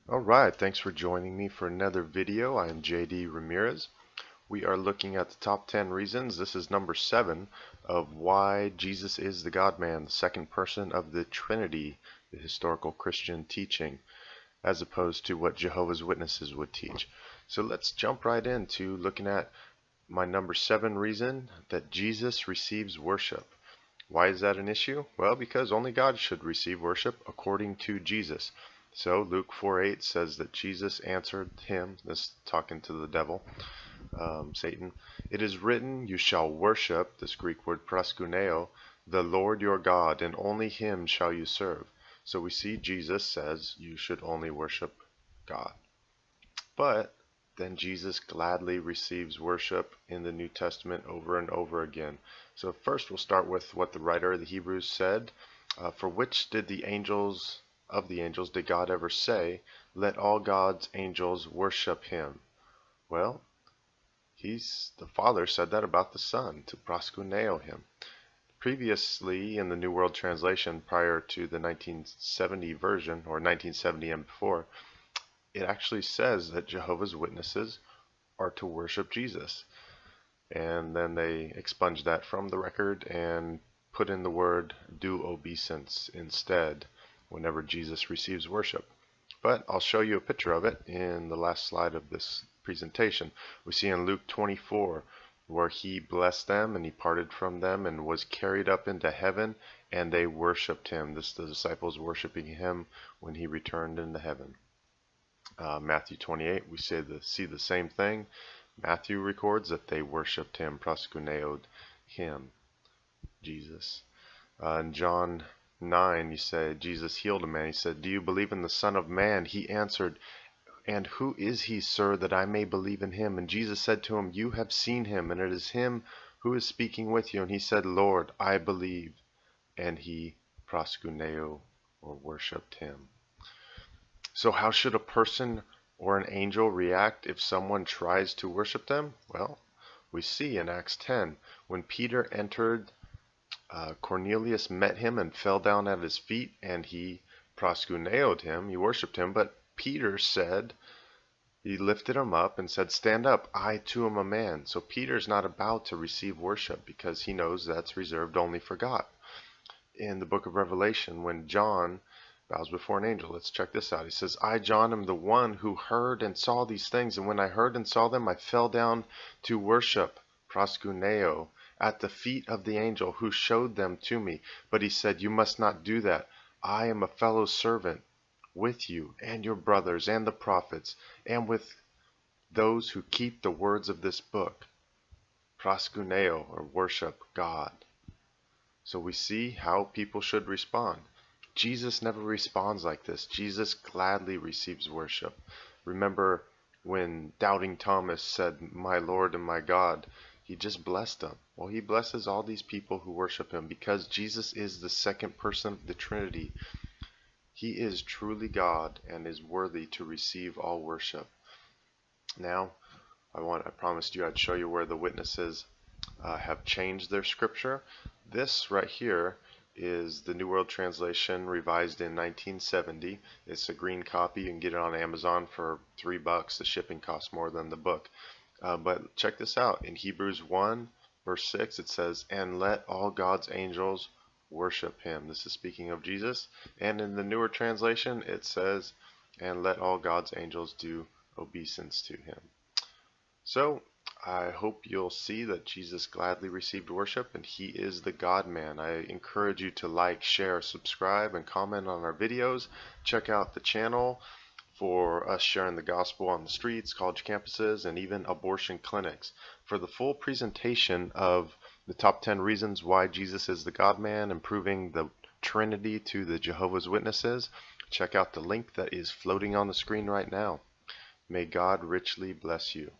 Alright, thanks for joining me for another video. I am JD Ramirez. We are looking at the top 10 reasons. This is number 7 of why Jesus is the God-man, the second person of the Trinity, the historical Christian teaching, as opposed to what Jehovah's Witnesses would teach. So let's jump right into looking at my number 7 reason, that Jesus receives worship. Why is that an issue? Well, because only God should receive worship according to Jesus. So Luke 4:8 says that Jesus answered him, this talking to the devil, Satan, "It is written, you shall worship," this Greek word proskuneo, "the Lord your God, and only him shall you serve." So we see Jesus says you should only worship God. But then Jesus gladly receives worship in the New Testament over and over again. So first we'll start with what the writer of the Hebrews said. For which did the angels did God ever say, "Let all God's angels worship him"? Well, the Father said that about the Son, to proskuneo him. Previously, in the New World Translation, prior to the 1970 version, or 1970 and before, it actually says that Jehovah's Witnesses are to worship Jesus. And then they expunged that from the record and put in the word do obeisance instead whenever Jesus receives worship. But I'll show you a picture of it in the last slide of this presentation. We see in Luke 24 where he blessed them and he parted from them and was carried up into heaven, and they worshiped him. The disciples worshiping him when he returned into heaven. Matthew 28, we see the same thing. Matthew records that they worshipped him, proskuneoed him, Jesus. In John 9, you say Jesus healed a man. He said, "Do you believe in the Son of Man?" He answered, "And who is he, sir, that I may believe in him?" And Jesus said to him, "You have seen him, and it is him who is speaking with you." And he said, "Lord, I believe." And he proskuneo, or worshipped him. So how should a person or an angel react if someone tries to worship them? Well, we see in Acts 10, when Peter entered, Cornelius met him and fell down at his feet, and he proskuneoed him, he worshipped him. But Peter said, he lifted him up and said, "Stand up, I too am a man." So Peter's not about to receive worship because he knows that's reserved only for God. In the book of Revelation, when John bows before an angel, let's check this out. He says, "I, John, am the one who heard and saw these things, and when I heard and saw them, I fell down to worship," proskuneo, "at the feet of the angel who showed them to me." But he said, "You must not do that. I am a fellow servant with you and your brothers and the prophets, and with those who keep the words of this book." Proskuneo, or worship God. So we see how people should respond. Jesus never responds like this. Jesus gladly receives worship. Remember when doubting Thomas said, "My Lord and my God," he just blessed them. Well, he blesses all these people who worship him because Jesus is the second person of the Trinity. He is truly God and is worthy to receive all worship. Now, I promised you I'd show you where the witnesses have changed their scripture. This right here is the New World Translation revised in 1970. It's a green copy. You can get it on Amazon for $3. The shipping costs more than the book. But check this out. In Hebrews 1 verse 6 it says, "And let all God's angels worship him." This is speaking of Jesus. And in the newer translation it says, "And let all God's angels do obeisance to him." So I hope you'll see that Jesus gladly received worship and he is the God-man. I encourage you to like, share, subscribe, and comment on our videos. Check out the channel for us sharing the gospel on the streets, college campuses, and even abortion clinics. For the full presentation of the top 10 reasons why Jesus is the God-man and proving the Trinity to the Jehovah's Witnesses, check out the link that is floating on the screen right now. May God richly bless you.